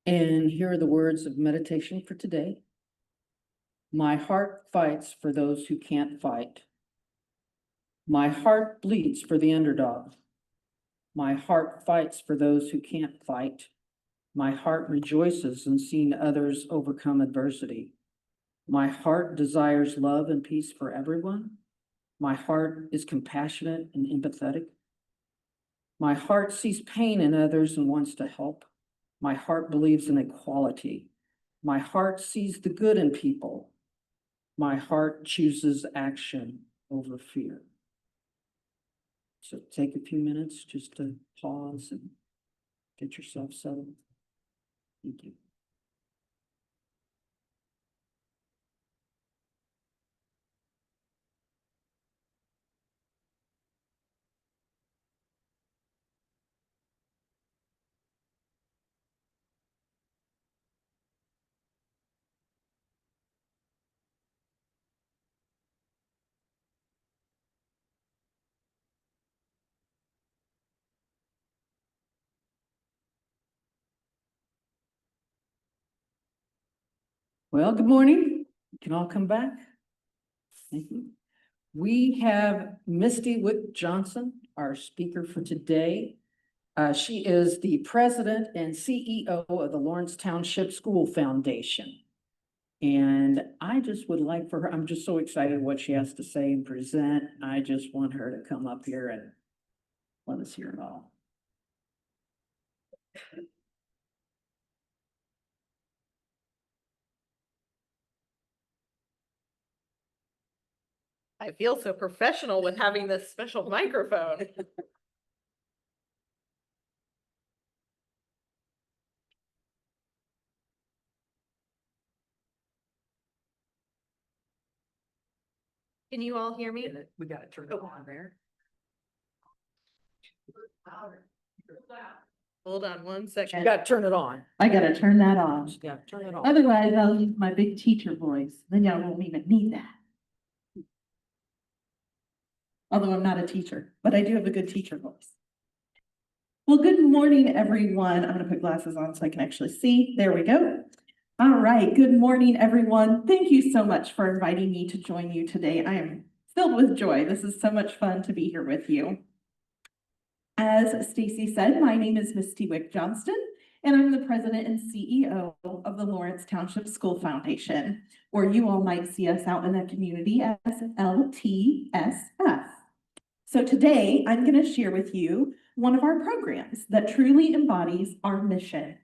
And here are the words of meditation for today. My heart fights for those who can't fight. My heart bleeds for the underdog. My heart fights for those who can't fight. My heart rejoices in seeing others overcome adversity. My heart desires love and peace for everyone. My heart is compassionate and empathetic. My heart sees pain in others and wants to help. My heart believes in equality. My heart sees the good in people. My heart chooses action over fear. So take a few minutes just to pause and get yourself settled. Thank you. Well, good morning. You can all come back. Thank you. We have Misty Wick Johnston, our speaker for today. She is the president and CEO of the Lawrence Township School Foundation. And I just would like for her, I'm just so excited what she has to say and present. I just want her to come up here and let us hear it all. I feel so professional with having this special microphone. Can you all hear me? We got to turn it on there. Hold on one second. You got to turn it on. I gotta turn that on. Yeah, turn it on. Otherwise, I'll use my big teacher voice. Then y'all won't even need that. Although I'm not a teacher, but I do have a good teacher voice. Well, good morning, everyone. I'm gonna put glasses on so I can actually see. There we go. All right, good morning, everyone. Thank you so much for inviting me to join you today. I am filled with joy. This is so much fun to be here with you. As Stacy said, my name is Misty Wick Johnston, and I'm the president and CEO of the Lawrence Township School Foundation, or you all might see us out in the community as LTSF. So today, I'm going to share with you one of our programs that truly embodies our mission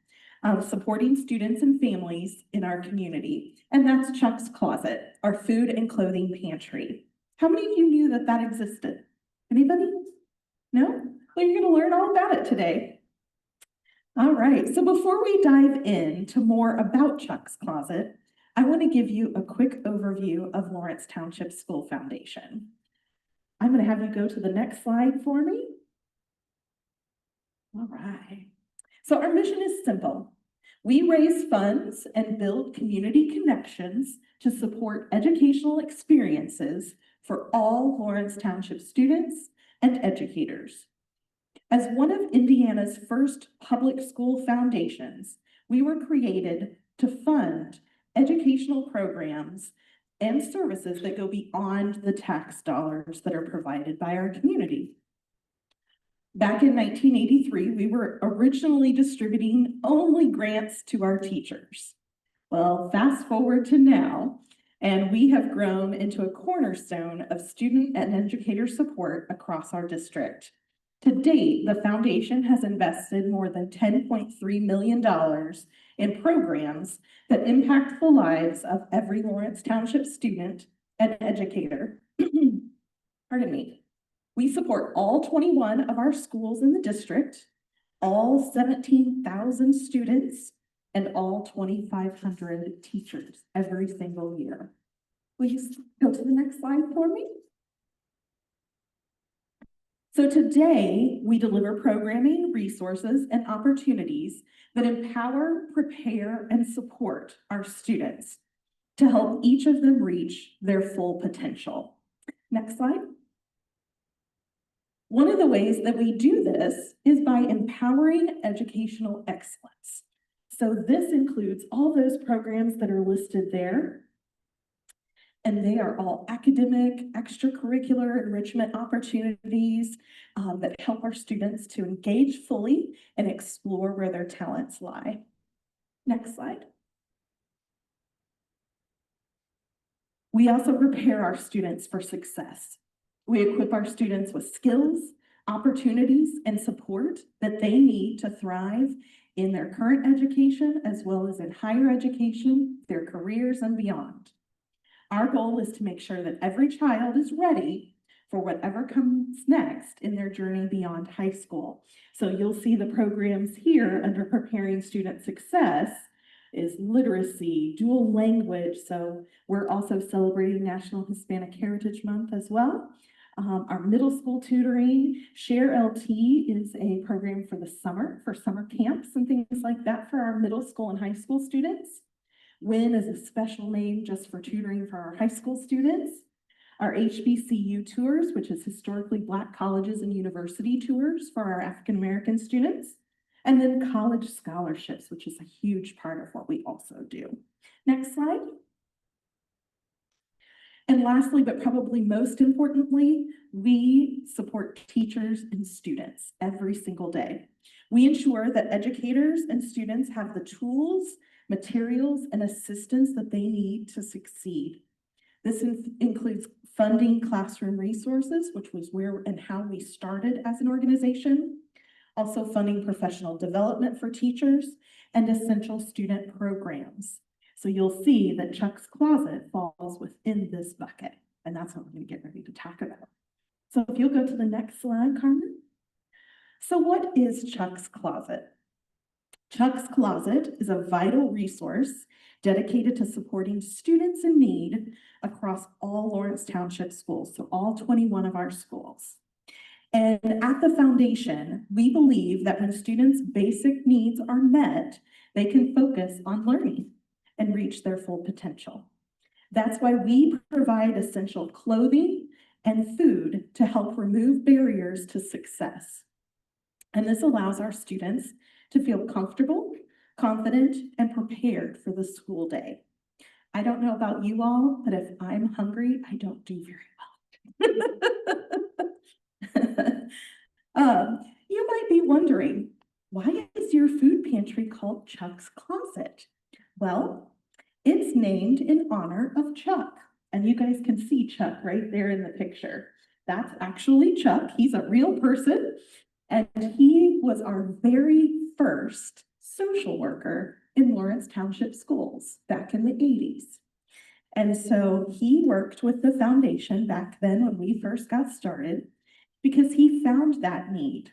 of supporting students and families in our community, and that's Chuck's Closet, our food and clothing pantry. How many of you knew that that existed? Anybody? No? Well, you're going to learn all about it today. All right, so before we dive into more about Chuck's Closet, I want to give you a quick overview of Lawrence Township School Foundation. I'm going to have you go to the next slide for me. All right, so our mission is simple. We raise funds and build community connections to support educational experiences for all Lawrence Township students and educators. As one of Indiana's first public school foundations, we were created to fund educational programs and services that go beyond the tax dollars that are provided by our community. Back in 1983, we were originally distributing only grants to our teachers. Well, fast forward to now, and we have grown into a cornerstone of student and educator support across our district. To date, the foundation has invested more than $10.3 million in programs that impact the lives of every Lawrence Township student and educator. Pardon me. We support all 21 of our schools in the district, all 17,000 students, and all 2,500 teachers every single year. Please go to the next slide for me. So today, we deliver programming, resources, and opportunities that empower, prepare, and support our students to help each of them reach their full potential. Next slide. One of the ways that we do this is by empowering educational excellence. So this includes all those programs that are listed there. And they are all academic, extracurricular enrichment opportunities that help our students to engage fully and explore where their talents lie. Next slide. We also prepare our students for success. We equip our students with skills, opportunities, and support that they need to thrive in their current education as well as in higher education, their careers, and beyond. Our goal is to make sure that every child is ready for whatever comes next in their journey beyond high school. So you'll see the programs here under Preparing Student Success is literacy, dual language. So we're also celebrating National Hispanic Heritage Month as well. Our middle school tutoring, Share LT is a program for the summer, for summer camps and things like that for our middle school and high school students. WIN is a special name just for tutoring for our high school students. Our HBCU tours, which is historically Black colleges and university tours for our African American students. And then college scholarships, which is a huge part of what we also do. Next slide. And lastly, but probably most importantly, we support teachers and students every single day. We ensure that educators and students have the tools, materials, and assistance that they need to succeed. This includes funding classroom resources, which was where and how we started as an organization. Also funding professional development for teachers and essential student programs. So you'll see that Chuck's Closet falls within this bucket, and that's what we're going to get ready to talk about. So if you'll go to the next slide, Carmen. So what is Chuck's Closet? Chuck's Closet is a vital resource dedicated to supporting students in need across all Lawrence Township schools, so all 21 of our schools. And at the foundation, we believe that when students' basic needs are met, they can focus on learning and reach their full potential. That's why we provide essential clothing and food to help remove barriers to success. And this allows our students to feel comfortable, confident, and prepared for the school day. I don't know about you all, but if I'm hungry, I don't do very well. You might be wondering, why is your food pantry called Chuck's Closet? Well, it's named in honor of Chuck. And you guys can see Chuck right there in the picture. That's actually Chuck. He's a real person. And he was our very first social worker in Lawrence Township Schools back in the 80s. And so he worked with the foundation back then when we first got started because he found that need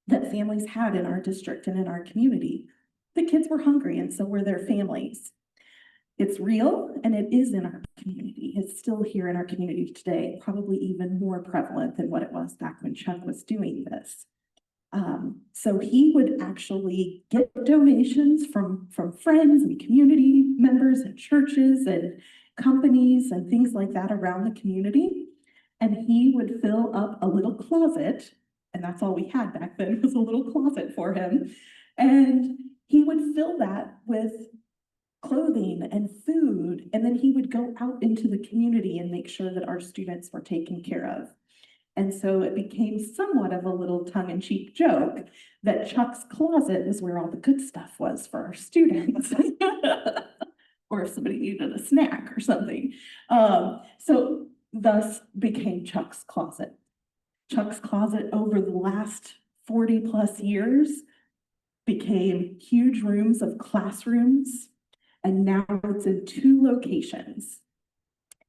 that families had in our district and in our community. The kids were hungry and so were their families. It's real and it is in our community. It's still here in our community today, probably even more prevalent than what it was back when Chuck was doing this. So he would actually get donations from friends and community members and churches and companies and things like that around the community. And he would fill up a little closet, and that's all we had back then was a little closet for him. And he would fill that with clothing and food, and then he would go out into the community and make sure that our students were taken care of. And so it became somewhat of a little tongue-in-cheek joke that Chuck's Closet was where all the good stuff was for our students. Or if somebody needed a snack or something. So thus became Chuck's Closet. Chuck's Closet over the last 40 plus years became huge rooms of classrooms, and now it's in 2 locations.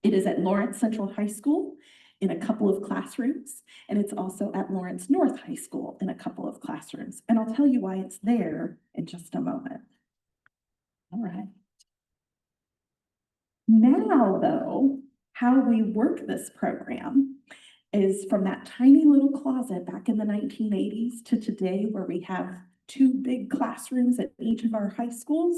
It is at Lawrence Central High School in a couple of classrooms, and it's also at Lawrence North High School in a couple of classrooms. And I'll tell you why it's there in just a moment. All right. Now, though, how we work this program is from that tiny little closet back in the 1980s to today, where we have 2 big classrooms at each of our high schools.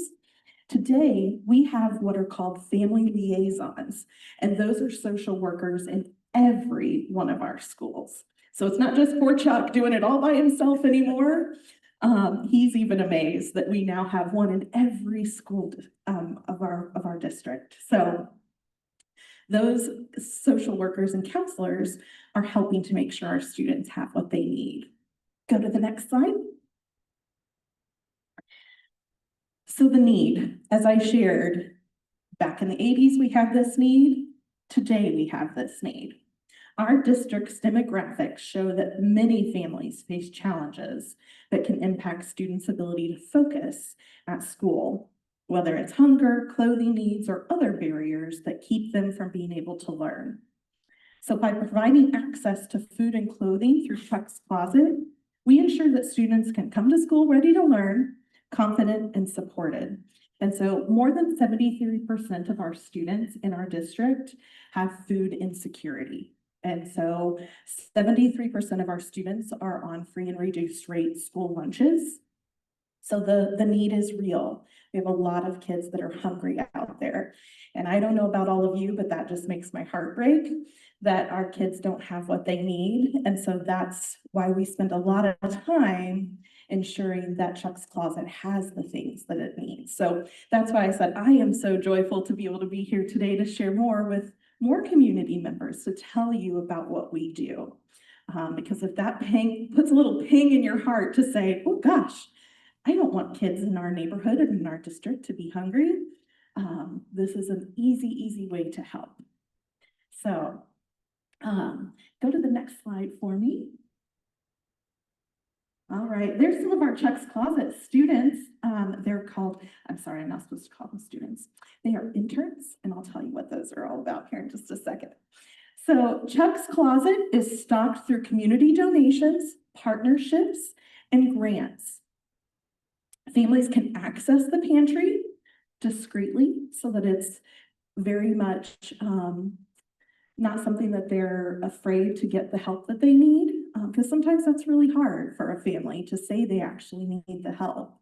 Today, we have what are called family liaisons, and those are social workers in every one of our schools. So it's not just poor Chuck doing it all by himself anymore. He's even amazed that we now have one in every school of our district. So those social workers and counselors are helping to make sure our students have what they need. Go to the next slide. So the need, as I shared, back in the 80s, we had this need. Today, we have this need. Our district's demographics show that many families face challenges that can impact students' ability to focus at school, whether it's hunger, clothing needs, or other barriers that keep them from being able to learn. So by providing access to food and clothing through Chuck's Closet, we ensure that students can come to school ready to learn, confident and supported. And so more than 73% of our students in our district have food insecurity. And so 73% of our students are on free and reduced rate school lunches. So the need is real. We have a lot of kids that are hungry out there. And I don't know about all of you, but that just makes my heart break that our kids don't have what they need. And so that's why we spend a lot of time ensuring that Chuck's Closet has the things that it needs. So that's why I said I am so joyful to be able to be here today to share more with more community members to tell you about what we do. Because if that puts a little ping in your heart to say, oh gosh, I don't want kids in our neighborhood and in our district to be hungry. This is an easy way to help. So go to the next slide for me. All right, there's some of our Chuck's Closet students. They're called, I'm sorry, I'm not supposed to call them students. They are interns, and I'll tell you what those are all about here in just a second. So Chuck's Closet is stocked through community donations, partnerships, and grants. Families can access the pantry discreetly so that it's very much not something that they're afraid to get the help that they need, because sometimes that's really hard for a family to say they actually need the help.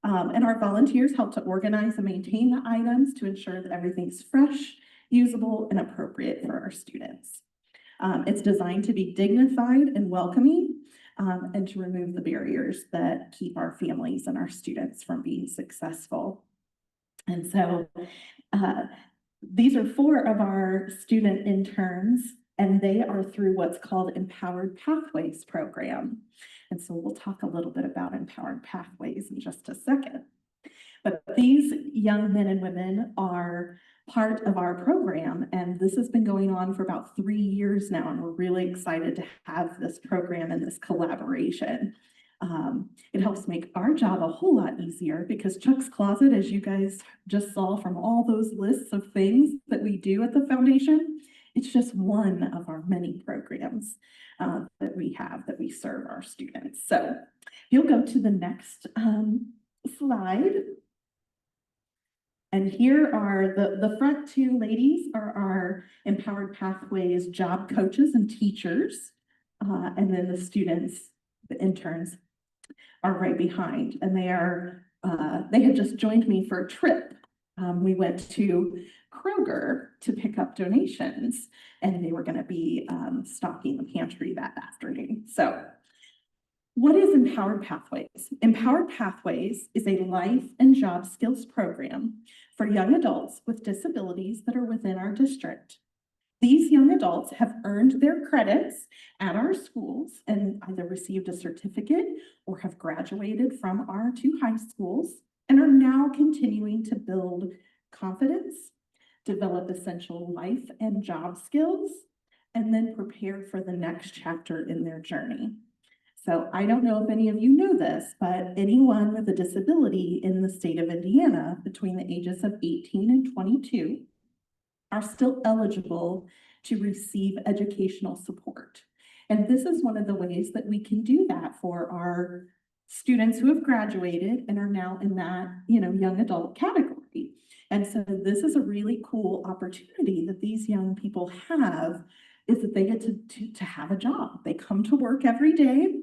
And our volunteers help to organize and maintain the items to ensure that everything's fresh, usable, and appropriate for our students. It's designed to be dignified and welcoming, and to remove the barriers that keep our families and our students from being successful. And so these are 4 of our student interns, and they are through what's called Empowered Pathways program. And so we'll talk a little bit about Empowered Pathways in just a second. But these young men and women are part of our program, and this has been going on for about 3 years now, and we're really excited to have this program and this collaboration. It helps make our job a whole lot easier because Chuck's Closet, as you guys just saw from all those lists of things that we do at the foundation, it's just one of our many programs that we have that we serve our students. So you'll go to the next slide. And here are the front 2 ladies are our Empowered Pathways job coaches and teachers. And then the students, the interns, are right behind. And they had just joined me for a trip. We went to Kroger to pick up donations, and they were going to be stocking the pantry that afternoon. So what is Empowered Pathways? Empowered Pathways is a life and job skills program for young adults with disabilities that are within our district. These young adults have earned their credits at our schools and either received a certificate or have graduated from our 2 high schools and are now continuing to build confidence, develop essential life and job skills, and then prepare for the next chapter in their journey. So I don't know if any of you know this, but anyone with a disability in the state of Indiana between the ages of 18 and 22 are still eligible to receive educational support. And this is one of the ways that we can do that for our students who have graduated and are now in that, young adult category. And so this is a really cool opportunity that these young people have, is that they get to have a job. They come to work every day.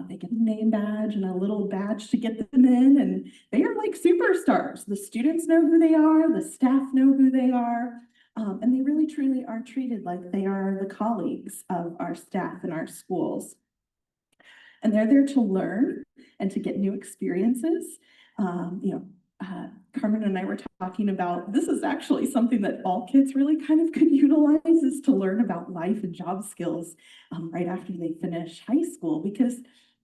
They get a name badge and a little badge to get them in, and they are like superstars. The students know who they are, the staff know who they are, and they really truly are treated like they are the colleagues of our staff in our schools. and they're there to learn and to get new experiences. Carmen and I were talking about, this is actually something that all kids really kind of could utilize, is to learn about life and job skills right after they finish high school, because,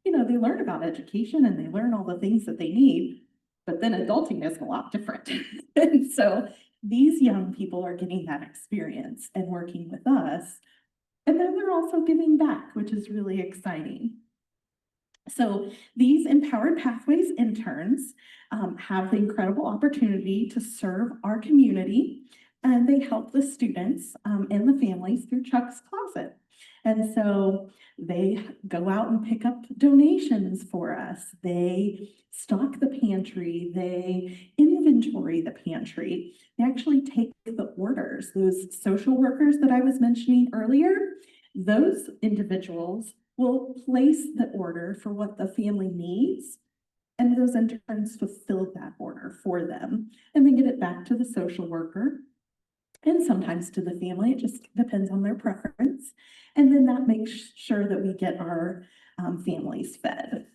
they learn about education and they learn all the things that they need, but then adulting is a lot different. And so these young people are getting that experience and working with us. And then they're also giving back, which is really exciting. So these Empowered Pathways interns have the incredible opportunity to serve our community, and they help the students and the families through Chuck's Closet. And so they go out and pick up donations for us. They stock the pantry, they inventory the pantry. They actually take the orders. Those social workers that I was mentioning earlier, those individuals will place the order for what the family needs, and those interns fulfill that order for them and then get it back to the social worker and sometimes to the family. It just depends on their preference. And then that makes sure that we get our families fed.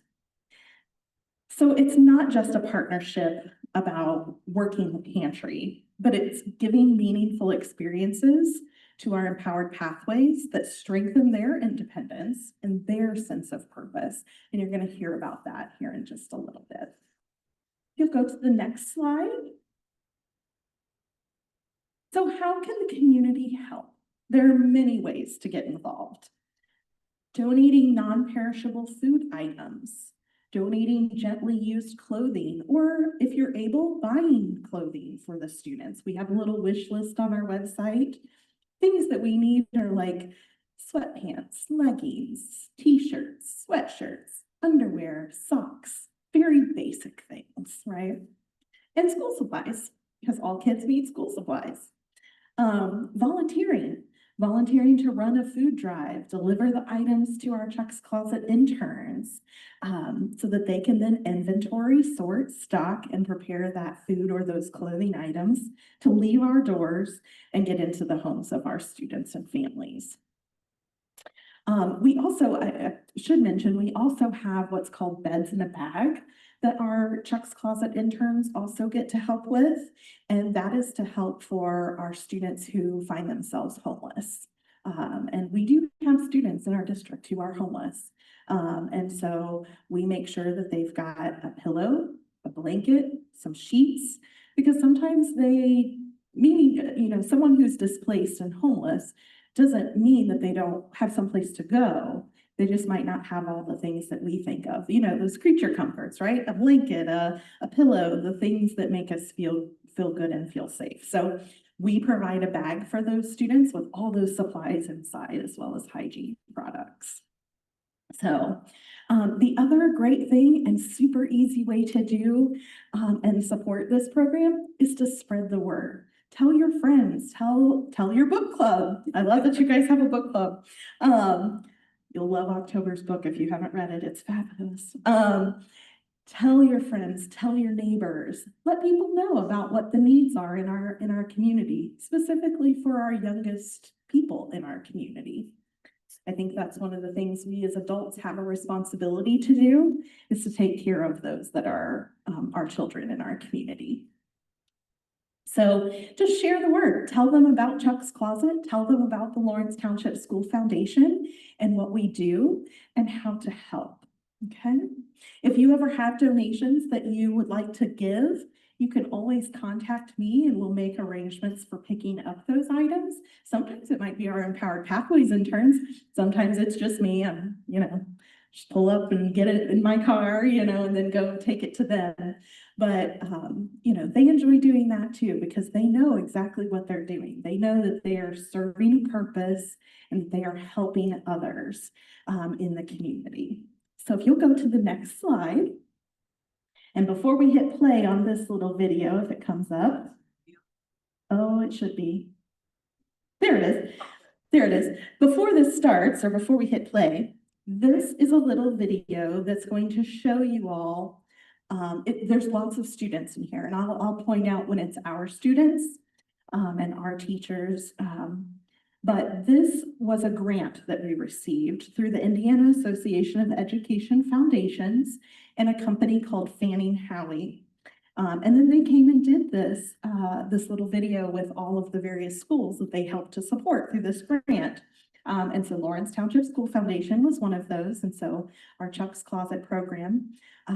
So it's not just a partnership about working the pantry, but it's giving meaningful experiences to our Empowered Pathways that strengthen their independence and their sense of purpose. And you're going to hear about that here in just a little bit. You'll go to the next slide. So how can the community help? There are many ways to get involved. Donating non-perishable food items, donating gently used clothing, or if you're able, buying clothing for the students. We have a little wish list on our website. Things that we need are like sweatpants, leggings, t-shirts, sweatshirts, underwear, socks, very basic things, right? And school supplies, because all kids need school supplies. Volunteering to run a food drive, deliver the items to our Chuck's Closet interns so that they can then inventory, sort, stock, and prepare that food or those clothing items to leave our doors and get into the homes of our students and families. We also, I should mention, we also have what's called Beds in a Bag that our Chuck's Closet interns also get to help with. And that is to help for our students who find themselves homeless. And we do have students in our district who are homeless. And so we make sure that they've got a pillow, a blanket, some sheets, because sometimes someone who's displaced and homeless doesn't mean that they don't have someplace to go. They just might not have all the things that we think of, those creature comforts, right? A blanket, a pillow, the things that make us feel good and feel safe. So we provide a bag for those students with all those supplies inside, as well as hygiene products. So the other great thing and super easy way to do and support this program is to spread the word. Tell your friends, tell your book club. I love that you guys have a book club. You'll love October's book if you haven't read it. It's fabulous. Tell your friends, tell your neighbors, let people know about what the needs are in our community, specifically for our youngest people in our community. I think that's one of the things we as adults have a responsibility to do, is to take care of those that are our children in our community. So just share the word, tell them about Chuck's Closet, tell them about the Lawrence Township School Foundation and what we do and how to help, okay? If you ever have donations that you would like to give, you can always contact me and we'll make arrangements for picking up those items. Sometimes it might be our Empowered Pathways interns. Sometimes it's just me. Just pull up and get it in my car, and then go take it to them. But, they enjoy doing that too, because they know exactly what they're doing. They know that they are serving a purpose and they are helping others in the community. So if you'll go to the next slide. And before we hit play on this little video, if it comes up, oh, it should be. There it is. There it is. Before this starts, or before we hit play, this is a little video that's going to show you all. There's lots of students in here, and I'll point out when it's our students and our teachers But this was a grant that we received through the Indiana Association of Education Foundations and a company called Fanning Howey. And then they came and did this little video with all of the various schools that they helped to support through this grant. And so Lawrence Township School Foundation was one of those. And so our Chuck's Closet program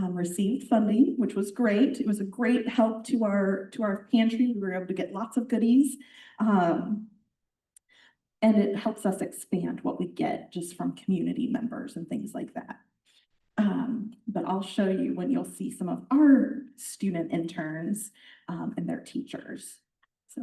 received funding, which was great. It was a great help to our pantry. We were able to get lots of goodies. And it helps us expand what we get just from community members and things like that. But I'll show you when you'll see some of our student interns and their teachers. So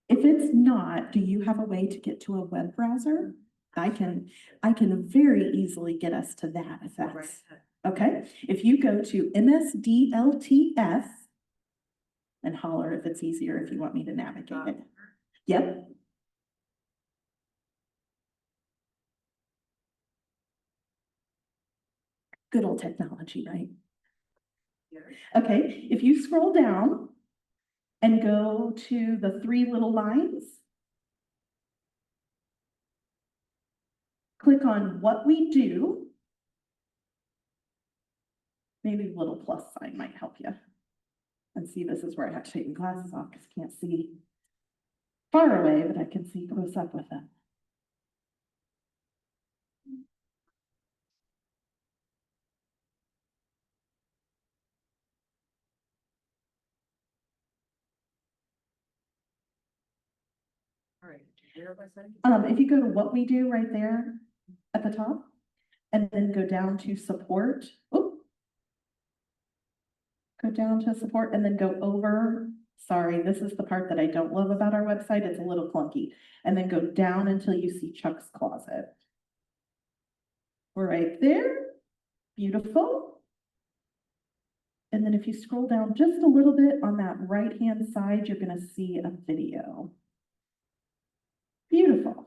if it's not, do you have a way to get to a web browser? I can very easily get us to that if that's okay. If you go to MSD-LTF and holler if it's easier if you want me to navigate it. Yep. Good old technology, right? Okay, if you scroll down and go to the three little lines, click on what we do. Maybe a little plus sign might help you. And see, this is where I have to take my glasses off because I can't see far away, but I can see close up with them. All right. If you go to what we do right there at the top, and then go down to support, go down to support and then go over, sorry, this is the part that I don't love about our website, it's a little clunky, and then go down until you see Chuck's Closet. We're right there, beautiful. And then if you scroll down just a little bit on that right-hand side, you're gonna see a video. Beautiful.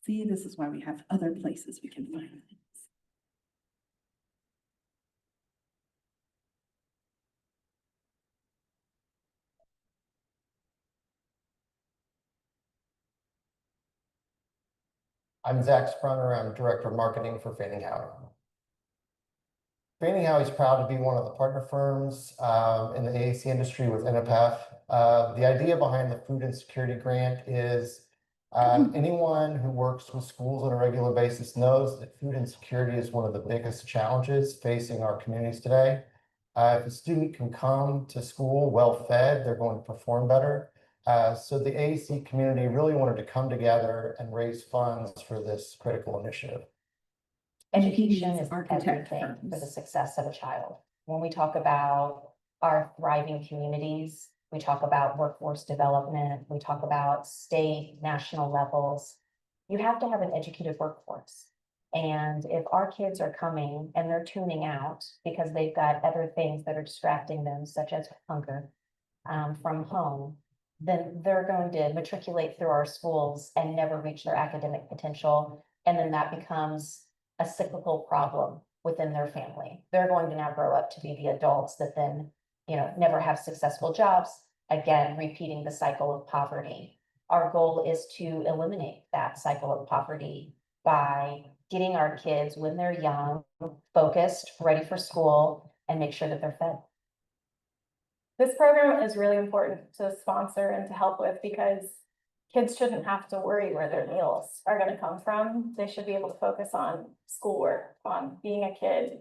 See, this is why we have other places we can find things. I'm Zach Sprunger. I'm Director of Marketing for Fanning Howey. Fanning Howey is proud to be one of the partner firms in the AAC industry with NFF. The idea behind the Food Insecurity Grant is anyone who works with schools on a regular basis knows that food insecurity is one of the biggest challenges facing our communities today. If a student can come to school well-fed, they're going to perform better. So the AAC community really wanted to come together and raise funds for this critical initiative. Education is Architect everything for the firms. success of a child. When we talk about our thriving communities, we talk about workforce development, we talk about state, national levels. You have to have an educated workforce. And if our kids are coming and they're tuning out because they've got other things that are distracting them, such as hunger from home, then they're going to matriculate through our schools and never reach their academic potential. And then that becomes a cyclical problem within their family. They're going to now grow up to be the adults that then, never have successful jobs, again, repeating the cycle of poverty. Our goal is to eliminate that cycle of poverty by getting our kids, when they're young, focused, ready for school, and make sure that they're fed. This program is really important to sponsor and to help with because kids shouldn't have to worry where their meals are going to come from. They should be able to focus on schoolwork, on being a kid.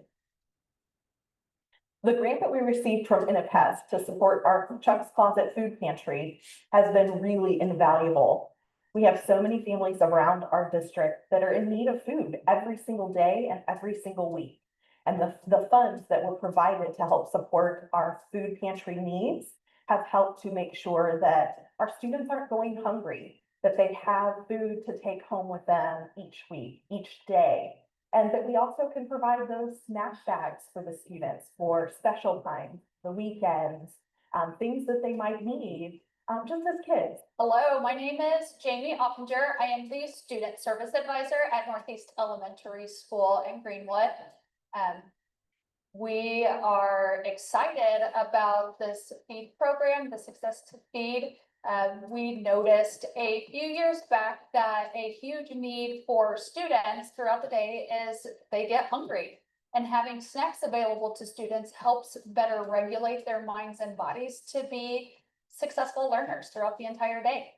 The grant that we received from NFF to support our Chuck's Closet food pantry has been really invaluable. We have so many families around our district that are in need of food every single day and every single week. And the funds that were provided to help support our food pantry needs have helped to make sure that our students aren't going hungry, that they have food to take home with them each week, each day. And that we also can provide those snack bags for the students for special times, the weekends, things that they might need just as kids. Hello, my name is Jamie Oppinger. I am the Student Service Advisor at Northeast Elementary School in Greenwood. We are excited about this feed program, the Success to Feed. We noticed a few years back that a huge need for students throughout the day is they get hungry. And having snacks available to students helps better regulate their minds and bodies to be successful learners throughout the entire day.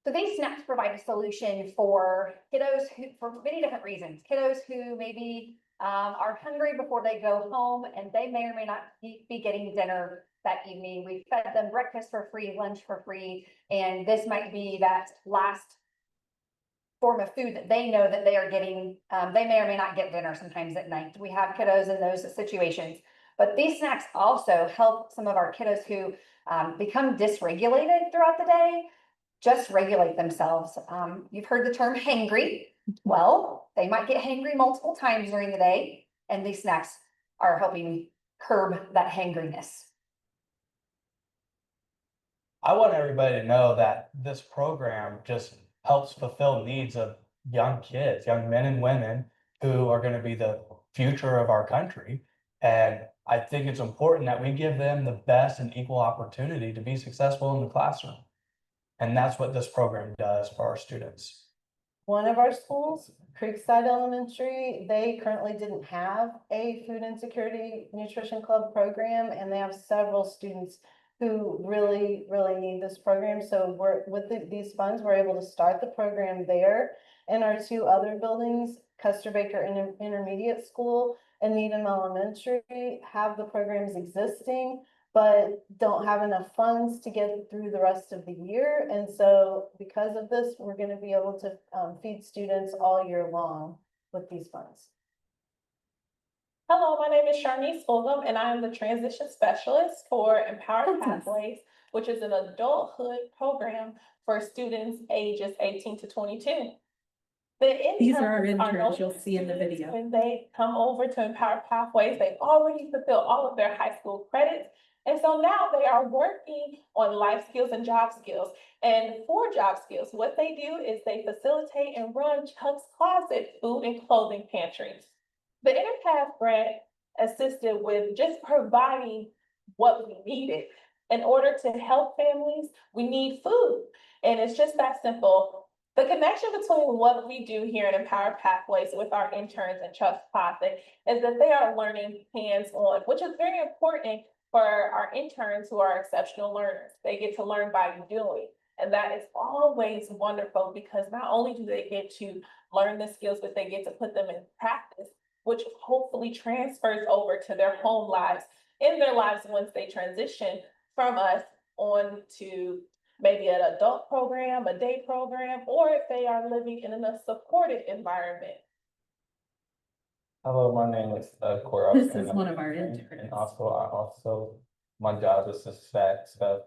So these snacks provide a solution for kiddos who, for many different reasons. Kiddos who maybe are hungry before they go home and they may or may not be getting dinner that evening. We fed them breakfast for free, lunch for free, and this might be that last form of food that they know that they are getting. They may or may not get dinner sometimes at night. We have kiddos in those situations. But these snacks also help some of our kiddos who become dysregulated throughout the day just regulate themselves. You've heard the term hangry. Well, they might get hangry multiple times during the day, and these snacks are helping curb that hangriness. I want everybody to know that this program just helps fulfill needs of young kids, young men and women who are going to be the future of our country. And I think it's important that we give them the best and equal opportunity to be successful in the classroom. And that's what this program does for our students. One of our schools, Creekside Elementary, they currently didn't have a food insecurity nutrition club program, and they have several students who really need this program. So these funds, we're able to start the program there. In our two other buildings, Custer Baker Intermediate School and Needham Elementary, have the programs existing, but don't have enough funds to get through the rest of the year. And so because of this, we're going to be able to feed students all year long with these funds. Hello, my name is Sharnice Fulgham, and I am the transition specialist for Empowered Pathways, which is an adulthood program for students ages 18 to 22. These are our interns you'll see in the video. When they come over to Empowered Pathways, they've already fulfilled all of their high school credits. And so now they are working on life skills and job skills. And for job skills, what they do is they facilitate and run Chuck's Closet food and clothing pantries. The InterPath grant assisted with just providing what we needed. In order to help families, we need food. And it's just that simple. The connection between what we do here at Empowered Pathways with our interns in Chuck's Closet is that they are learning hands-on, which is very important for our interns who are exceptional learners. They get to learn by doing. And that is always wonderful because not only do they get to learn the skills, but they get to put them in practice, which hopefully transfers over to their home lives, in their lives once they transition from us on to maybe an adult program, a day program, or if they are living in a supported environment. Hello, my name is Corey. This is one of our interns. And also my job is to stack stuff,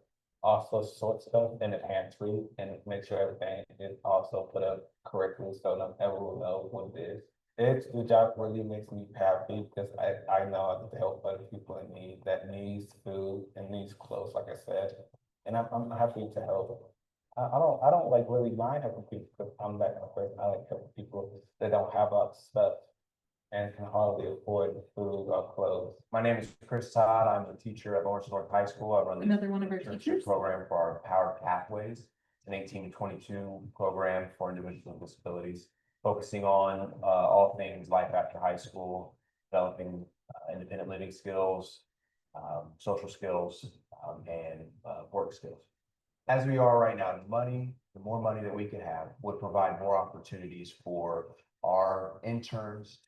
also sort stuff in the pantry and make sure everything is also put up correctly so no one will know what it is. The job really makes me happy because I know I get to help other people in need that needs food and needs clothes, like I said. And I'm happy to help. I don't like really mind helping people because I'm that kind of person. I like helping people that don't have a lot of stuff and can hardly afford food or clothes. My name is Chris Todd. I'm a teacher at Lawrence North High School. I run the Another one of our internship teachers. program for our Empowered Pathways, an 18 to 22 program for individuals with disabilities, focusing on all things life after high school, developing independent living skills, social skills, and work skills. As we are right now, the more money that we can have would provide more opportunities for our interns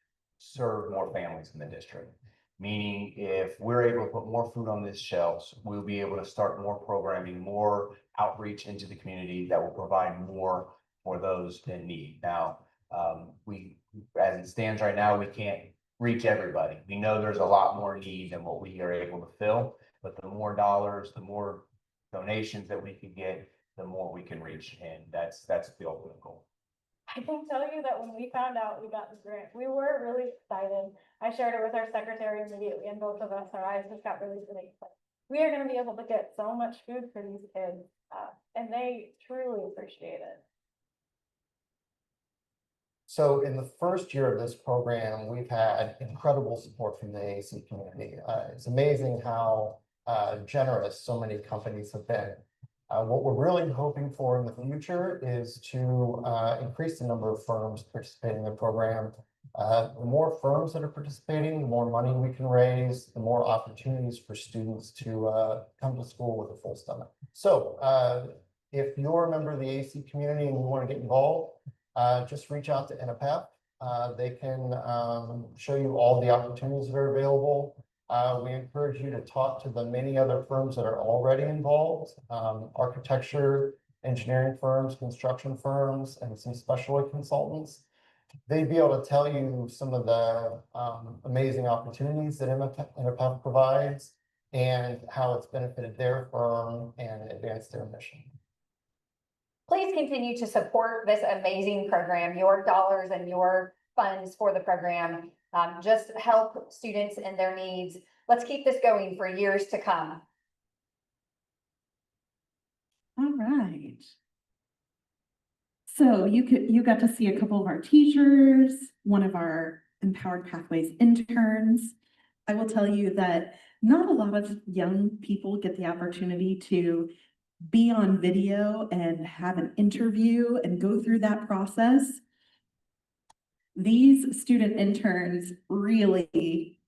serve more families in the district. Meaning if we're able to put more food on these shelves, we'll be able to start more programming, more outreach into the community that will provide more for those in need. Now, as it stands right now, we can't reach everybody. We know there's a lot more need than what we are able to fill, but the more dollars, the more donations that we can get, the more we can reach. And that's the ultimate goal. I can tell you that when we found out we got the grant, we were really excited. I shared it with our secretary immediately, and both of us, our eyes just got really excited. We are going to be able to get so much food for these kids, and they truly appreciate it. So in the first year of this program, we've had incredible support from the AAC community. It's amazing how generous so many companies have been. What we're really hoping for in the future is to increase the number of firms participating in the program. The more firms that are participating, the more money we can raise, the more opportunities for students to come to school with a full stomach. So if you're a member of the AAC community and you want to get involved, just reach out to NFF. They can show you all the opportunities that are available. We encourage you to talk to the many other firms that are already involved, architecture, engineering firms, construction firms, and some special ed consultants. They'd be able to tell you some of the amazing opportunities that NFF provides and how it's benefited their firm and advanced their mission. Please continue to support this amazing program. Your dollars and your funds for the program just help students in their needs. Let's keep this going for years to come. All right. So you got to see a couple of our teachers, one of our Empowered Pathways interns. I will tell you that not a lot of young people get the opportunity to be on video and have an interview and go through that process. These student interns really,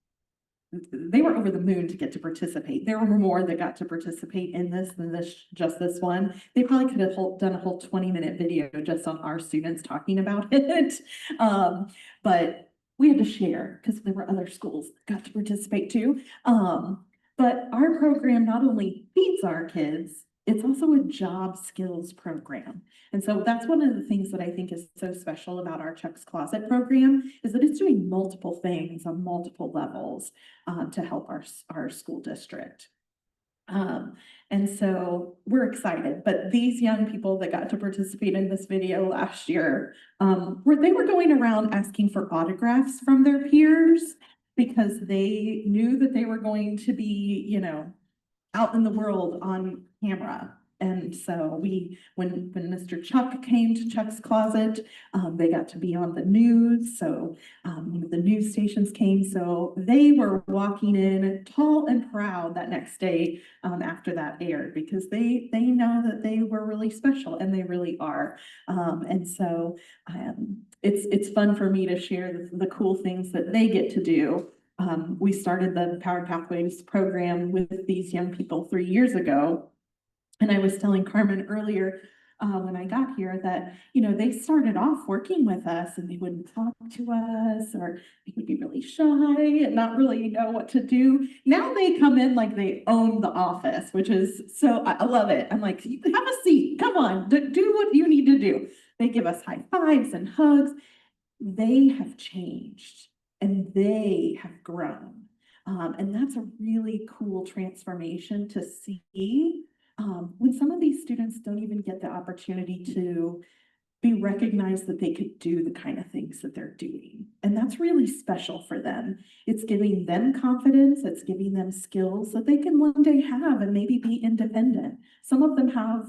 they were over the moon to get to participate. There were more that got to participate in this than just this one. They probably could have done a whole 20-minute video just on our students talking about it. But we had to share because there were other schools that got to participate too. But our program not only feeds our kids, it's also a job skills program. And so that's one of the things that I think is so special about our Chuck's Closet program is that it's doing multiple things on multiple levels to help our school district. And so we're excited, but these young people that got to participate in this video last year, they were going around asking for autographs from their peers because they knew that they were going to be, you know, out in the world on camera. And so when Mr. Chuck came to Chuck's Closet, they got to be on the news. So the news stations came. So they were walking in tall and proud that next day after that aired because they know that they were really special and they really are. And so it's fun for me to share the cool things that they get to do. We started the Powered Pathways program with these young people 3 years ago. And I was telling Carmen earlier when I got here that, you know, they started off working with us and they wouldn't talk to us or they would be really shy and not really know what to do. Now they come in like they own the office, which is so, I love it. I'm like, have a seat, come on, do what you need to do. They give us high fives and hugs. They have changed. And they have grown. And that's a really cool transformation to see when some of these students don't even get the opportunity to be recognized that they could do the kind of things that they're doing. And that's really special for them. It's giving them confidence. It's giving them skills that they can one day have and maybe be independent. Some of them have,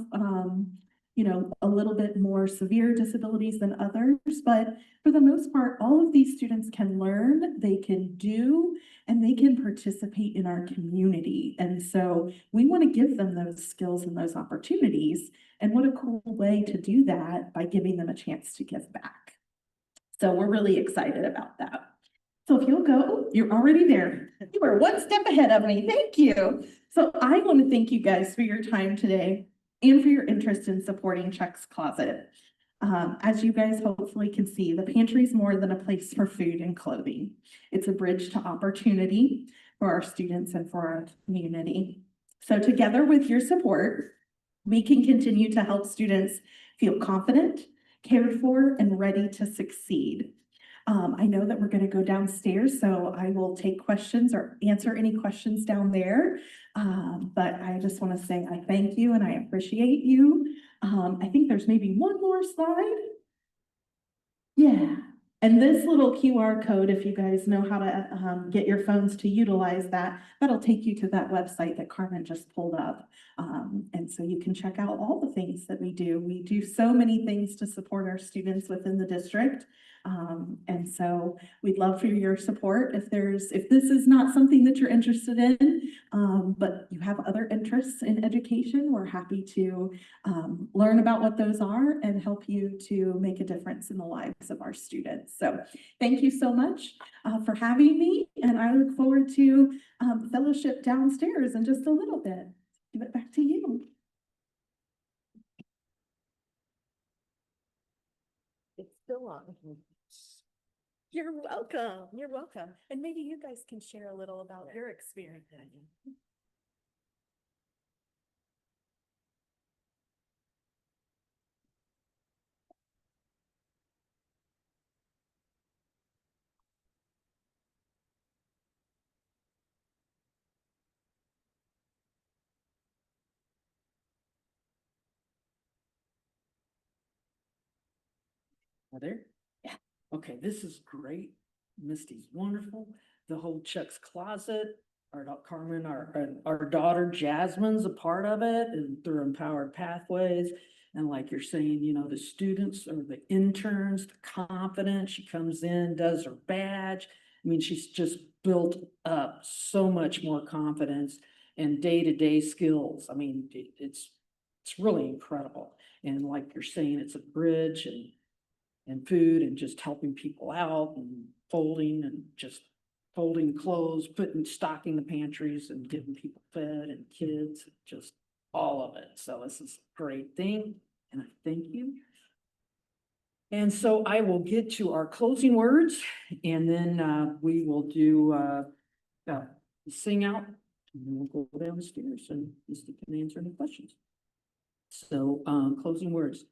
you know, a little bit more severe disabilities than others, but for the most part, all of these students can learn, they can do, and they can participate in our community. And so we want to give them those skills and those opportunities. And what a cool way to do that by giving them a chance to give back. So we're really excited about that. So if you'll go, you're already there. You are one step ahead of me. Thank you. So I want to thank you guys for your time today and for your interest in supporting Chuck's Closet. As you guys hopefully can see, the pantry is more than a place for food and clothing. It's a bridge to opportunity for our students and for our community. So together with your support, we can continue to help students feel confident, cared for, and ready to succeed. I know that we're going to go downstairs, so I will take questions or answer any questions down there. But I just want to say I thank you and I appreciate you. I think there's maybe one more slide. Yeah. And this little QR code, if you guys know how to get your phones to utilize that, that'll take you to that website that Carmen just pulled up. And so you can check out all the things that we do. We do so many things to support our students within the district. And so we'd love for your support if this is not something that you're interested in, but you have other interests in education, we're happy to learn about what those are and help you to make a difference in the lives of our students. So thank you so much for having me, and I look forward to fellowship downstairs in just a little bit. Give it back to you. It's still on. You're welcome. You're welcome. And maybe you guys can share a little about your experience. Are there? Yeah. Okay, this is great. Misty's wonderful. The whole Chuck's Closet, Carmen, our daughter Jasmine's a part of it, and through Empowered Pathways. And like you're saying, you know, the students or the interns, the confidence, she comes in, does her badge. I mean, she's just built up so much more confidence and day-to-day skills. I mean, it's really incredible. And like you're saying, it's a bridge and food and just helping people out and folding clothes, stocking the pantries and getting people fed and kids, just all of it. So this is a great thing, and I thank you. And so I will get to our closing words, and then we will do sing out, and then we'll go downstairs and Misty can answer any questions. So closing words.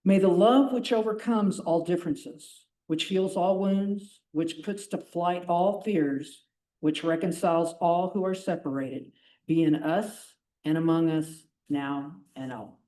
May the love which overcomes all differences, which heals all wounds, which puts to flight all fears, which reconciles all who are separated, be in us and among us now and all.